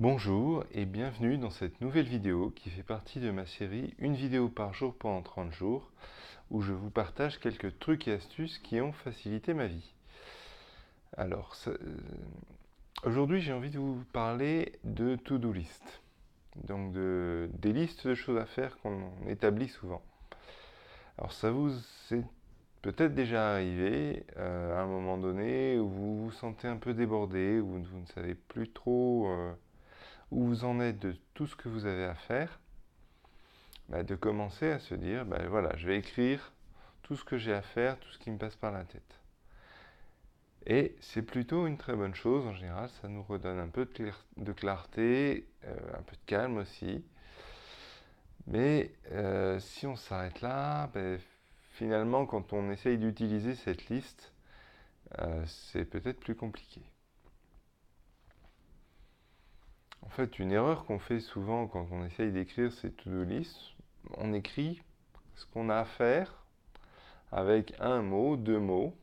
Bonjour et bienvenue dans cette nouvelle vidéo qui fait partie de ma série Une vidéo par jour pendant 30 jours où je vous partage quelques trucs et astuces qui ont facilité ma vie. Alors, aujourd'hui j'ai envie de vous parler de to-do list, donc des listes de choses à faire qu'on établit souvent. Alors ça vous est peut-être déjà arrivé à un moment donné où vous vous sentez un peu débordé, où vous ne savez plus trop où vous en êtes de tout ce que vous avez à faire, de commencer à se dire, voilà, je vais écrire tout ce que j'ai à faire, tout ce qui me passe par la tête. Et c'est plutôt une très bonne chose, en général, ça nous redonne un peu de clarté, un peu de calme aussi. Mais si on s'arrête là, finalement, quand on essaye d'utiliser cette liste, c'est peut-être plus compliqué. En fait, une erreur qu'on fait souvent quand on essaye d'écrire ces to-do list, on écrit ce qu'on a à faire avec un mot, deux mots,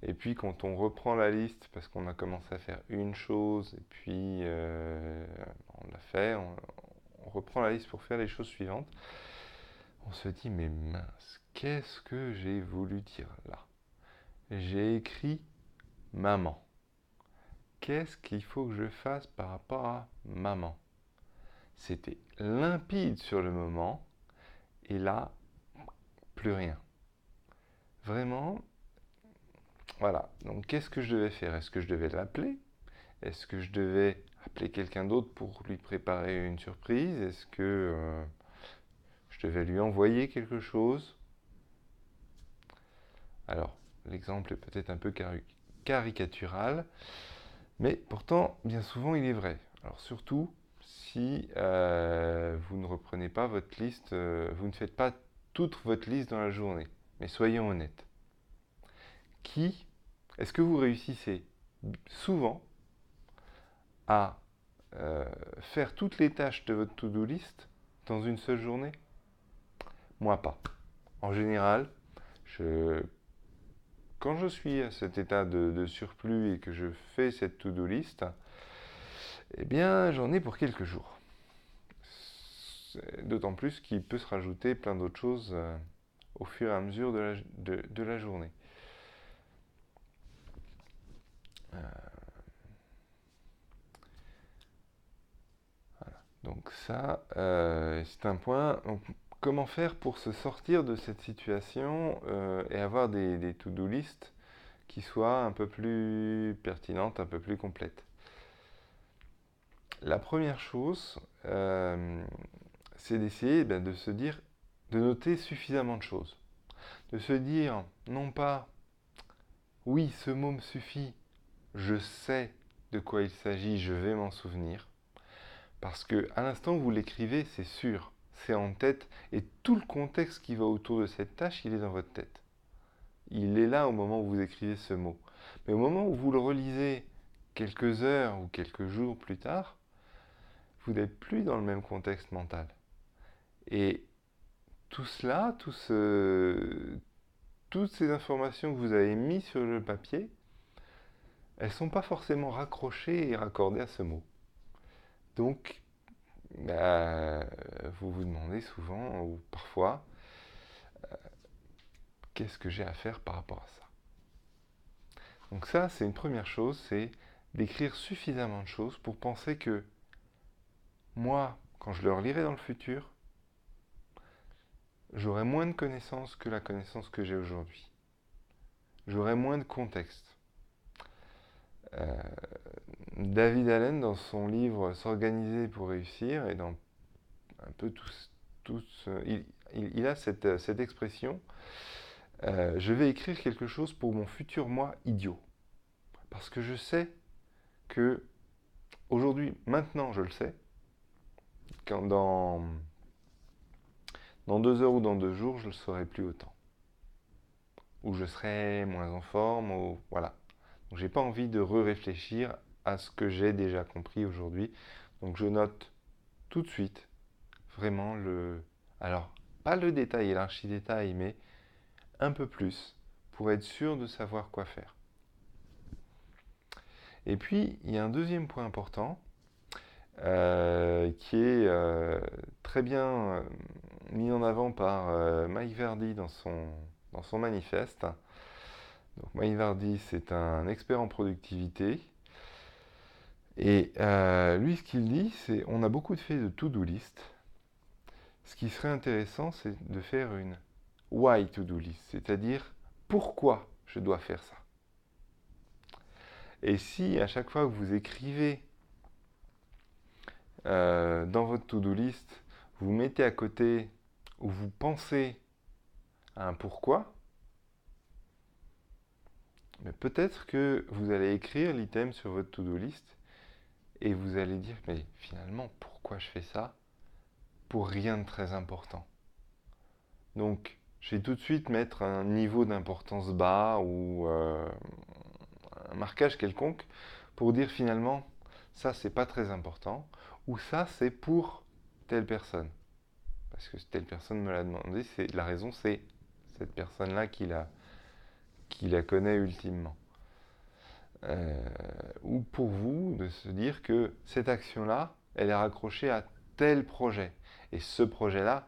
et puis quand on reprend la liste parce qu'on a commencé à faire une chose et puis on l'a fait, on reprend la liste pour faire les choses suivantes, on se dit mais mince, qu'est-ce que j'ai voulu dire là? J'ai écrit maman. Qu'est-ce qu'il faut que je fasse par rapport à maman? C'était limpide sur le moment et là, plus rien. Vraiment, voilà. Donc qu'est-ce que je devais faire? Est-ce que je devais l'appeler? Est-ce que je devais appeler quelqu'un d'autre pour lui préparer une surprise? Est-ce que je devais lui envoyer quelque chose? Alors, l'exemple est peut-être un peu caricatural, mais pourtant, bien souvent, il est vrai. Alors surtout, si vous ne reprenez pas votre liste, vous ne faites pas toute votre liste dans la journée. Mais soyons honnêtes. Est-ce que vous réussissez souvent à faire toutes les tâches de votre to-do list dans une seule journée? Moi pas. En général, je, quand je suis à cet état de surplus et que je fais cette to-do list, eh bien j'en ai pour quelques jours. D'autant plus qu'il peut se rajouter plein d'autres choses au fur et à mesure de la journée. Donc ça, c'est un point. Donc, comment faire pour se sortir de cette situation et avoir des to-do list qui soient un peu plus pertinentes, un peu plus complètes? La première chose, c'est d'essayer de se dire, de noter suffisamment de choses. De se dire, non pas, oui, ce mot me suffit, je sais de quoi il s'agit, je vais m'en souvenir. Parce que à l'instant où vous l'écrivez, c'est sûr, c'est en tête, et tout le contexte qui va autour de cette tâche, il est dans votre tête. Il est là au moment où vous écrivez ce mot. Mais au moment où vous le relisez quelques heures ou quelques jours plus tard, vous n'êtes plus dans le même contexte mental. Et tout cela, toutes ces informations que vous avez mises sur le papier, elles ne sont pas forcément raccrochées et raccordées à ce mot. Donc, vous vous demandez souvent, ou parfois, qu'est-ce que j'ai à faire par rapport à ça? Donc ça, c'est une première chose, c'est d'écrire suffisamment de choses pour penser que moi, quand je le relirai dans le futur, j'aurai moins de connaissances que la connaissance que j'ai aujourd'hui. J'aurai moins de contexte. Euh, David Allen, dans son livre S'organiser pour réussir, et dans un peu il a cette expression, je vais écrire quelque chose pour mon futur moi idiot. Parce que je sais que aujourd'hui, maintenant je le sais, quand dans 2 heures ou dans 2 jours, je ne le saurai plus autant. Ou je serai moins en forme, ou voilà. Donc j'ai pas envie de réfléchir à ce que j'ai déjà compris aujourd'hui. Donc je note tout de suite vraiment alors pas le détail et l'archi-détail, mais un peu plus pour être sûr de savoir quoi faire. Et puis il y a un deuxième point important, qui est très bien mis en avant par Mike Verdi dans son manifeste. Donc, Mike Verdi, c'est un expert en productivité. Et lui, ce qu'il dit, c'est on a beaucoup fait de to-do list. Ce qui serait intéressant, c'est de faire une why to-do list, c'est-à-dire pourquoi je dois faire ça. Et si à chaque fois que vous écrivez dans votre to-do list, vous mettez à côté ou vous pensez à un pourquoi, mais peut-être que vous allez écrire l'item sur votre to-do list et vous allez dire, mais finalement, pourquoi je fais ça? Pour rien de très important. Donc, je vais tout de suite mettre un niveau d'importance bas ou un marquage quelconque pour dire finalement, ça c'est pas très important, ou ça c'est pour telle personne. Parce que telle personne me l'a demandé, la raison c'est cette personne-là qui la connaît ultimement. Ou pour vous, de se dire que cette action-là, elle est raccrochée à tel projet. Et ce projet-là,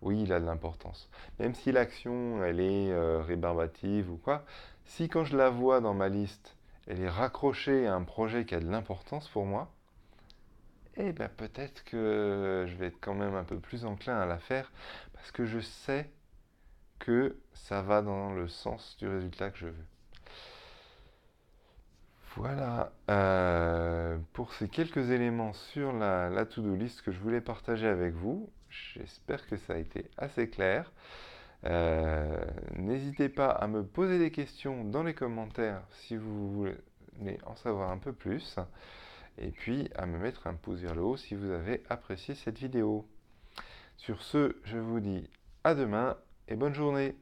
oui, il a de l'importance. Même si l'action, elle est rébarbative ou quoi, si quand je la vois dans ma liste, elle est raccrochée à un projet qui a de l'importance pour moi, eh bien peut-être que je vais être quand même un peu plus enclin à la faire parce que je sais que ça va dans le sens du résultat que je veux. Voilà pour ces quelques éléments sur la to-do list que je voulais partager avec vous. J'espère que ça a été assez clair. N'hésitez pas à me poser des questions dans les commentaires si vous voulez en savoir un peu plus. Et puis à me mettre un pouce vers le haut si vous avez apprécié cette vidéo. Sur ce, je vous dis à demain et bonne journée.